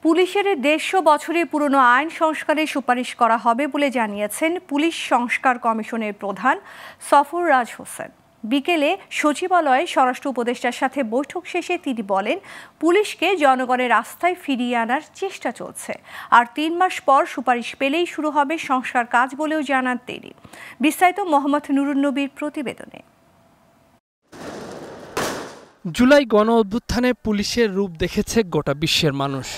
পুলিশের ১৫০ বছরের পুরনো আইন সংস্কারের সুপারিশ করা হবে বলে জানিয়েছেন পুলিশ সংস্কার কমিশনের প্রধান সফররাজ হোসেন। বিকেলে সচিবালয়ে স্বরাষ্ট্র উপদেষ্টার সাথে বৈঠক শেষে তিনি বলেন, পুলিশকে জনগণের আস্থায় ফিরিয়ে আনার চেষ্টা চলছে, আর ৩ মাস পর সুপারিশ পেলেই শুরু হবে সংস্কার কাজ বলেও জানান তিনি। বিস্তারিত মোহাম্মদ নুরুন নবীর প্রতিবেদনে। জুলাই গণ অভ্যুত্থানে পুলিশের রূপ দেখেছে গোটা বিশ্বের মানুষ।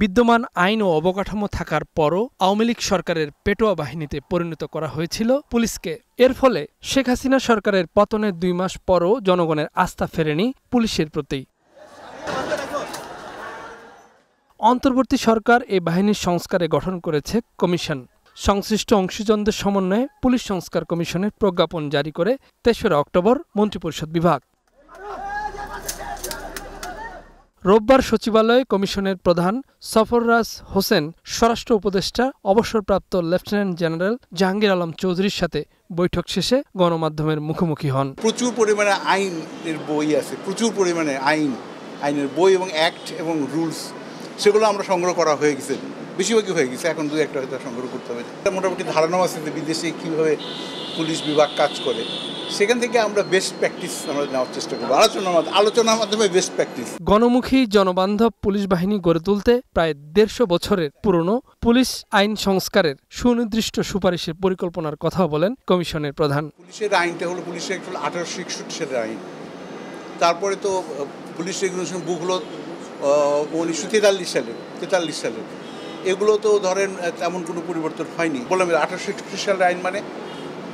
বিদ্যমান আইন ও অবকাঠামো থাকার পরও আওয়ামী লীগ সরকারের পেটোয়া বাহিনীতে পরিণত করা হয়েছিল পুলিশকে। এর ফলে শেখ হাসিনা সরকারের পতনের 2 মাস পরও জনগণের আস্থা ফেরেনি পুলিশের প্রতি। অন্তর্বর্তী সরকার এই বাহিনীর সংস্কারে গঠন করেছে কমিশন। সংশ্লিষ্ট অংশীজনদের সমন্বয়ে পুলিশ সংস্কার কমিশনের প্রজ্ঞাপন জারি করে ৩রা অক্টোবর মন্ত্রিপরিষদ বিভাগ। রোববার সচিবালয়ে কমিশনের প্রধান সফররাজ হোসেন স্বরাষ্ট্র উপদেষ্টা অবসরপ্রাপ্ত লেফটেন্যান্ট জেনারেল জাহাঙ্গীর আলম চৌধুরীর সাথে বৈঠক শেষে গণমাধ্যমের মুখোমুখি হন। প্রচুর পরিমাণে আইনের বই আছে, প্রচুর পরিমাণে আইনের বই এবং অ্যাক্ট এবং রুলস, সেগুলো আমরা সংগ্রহ করা হয়ে গেছে, বেশিরভাগই হয়ে গেছে। এখন 2-1টা হয়তো সংগ্রহ করতে হবে। মোটামুটি ধারণাও আছে যে বিদেশে কীভাবে পুলিশ বিভাগ কাজ করে, সেখান থেকে আমরা বেস্ট প্র্যাকটিস আমরা নেওয়ার চেষ্টা করবো। আলোচনার মাধ্যমে বেস্ট প্র্যাকটিস। গণমুখী জনবান্ধব পুলিশ বাহিনী গড়ে তুলতে প্রায় 150 বছরের পুরনো পুলিশ আইন সংস্কারের সুনির্দিষ্ট সুপারিশের পরিকল্পনার কথা বলেন কমিশনের প্রধান। পুলিশের আইনটা হলো পুলিশের 1861 সালের আইন। তারপরে তো পুলিশ রেগুলেশন বুক হলো 1943 সালের। এগুলো তো ধরেন তেমন কোনো পরিবর্তন হয়নি। বললাম 1861 সালের আইন মানে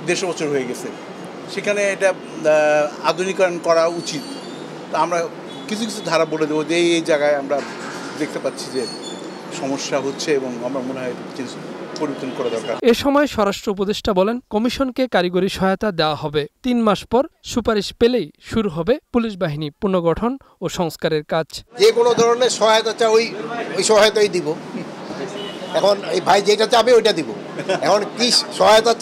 150 বছর হয়ে গেছে। সেখানে এটা আধুনিকরণ করা উচিত। তা আমরা কিছু কিছু ধারা বলে দেবো যে এই জায়গায় আমরা দেখতে পাচ্ছি যে সমস্যা হচ্ছে এবং আমার মনে হয় পরিবর্তন করা দরকার। এ সময় স্বরাষ্ট্র উপদেষ্টা বলেন, কমিশনকে কারিগরি সহায়তা দেওয়া হবে। 3 মাস পর সুপারিশ পেলেই শুরু হবে পুলিশ বাহিনী পুনর্গঠন ও সংস্কারের কাজ। যে কোনো ধরনের সহায়তা চাই ওই সহায়তাই দিব। এখন এই ভাই যেটা চাবে ওইটা দিব। এখন কি সহায়তা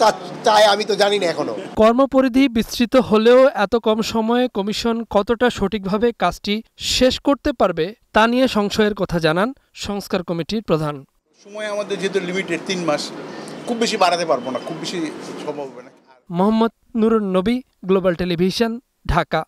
চায় আমি তো জানি না এখনো। কর্মপরিধি বিস্তৃত হলেও এত কম সময়ে কমিশন কতটা সঠিকভাবে কাজটি শেষ করতে পারবে তা নিয়ে সংশয়ের কথা জানান সংস্কার কমিটির প্রধান। সময় আমাদের যেহেতু লিমিটেড 3 মাস, খুব বেশি বাড়াতে পারবো না, খুব বেশি সম্ভব হবে না। মোহাম্মদ নুরুন নবী, গ্লোবাল টেলিভিশন, ঢাকা।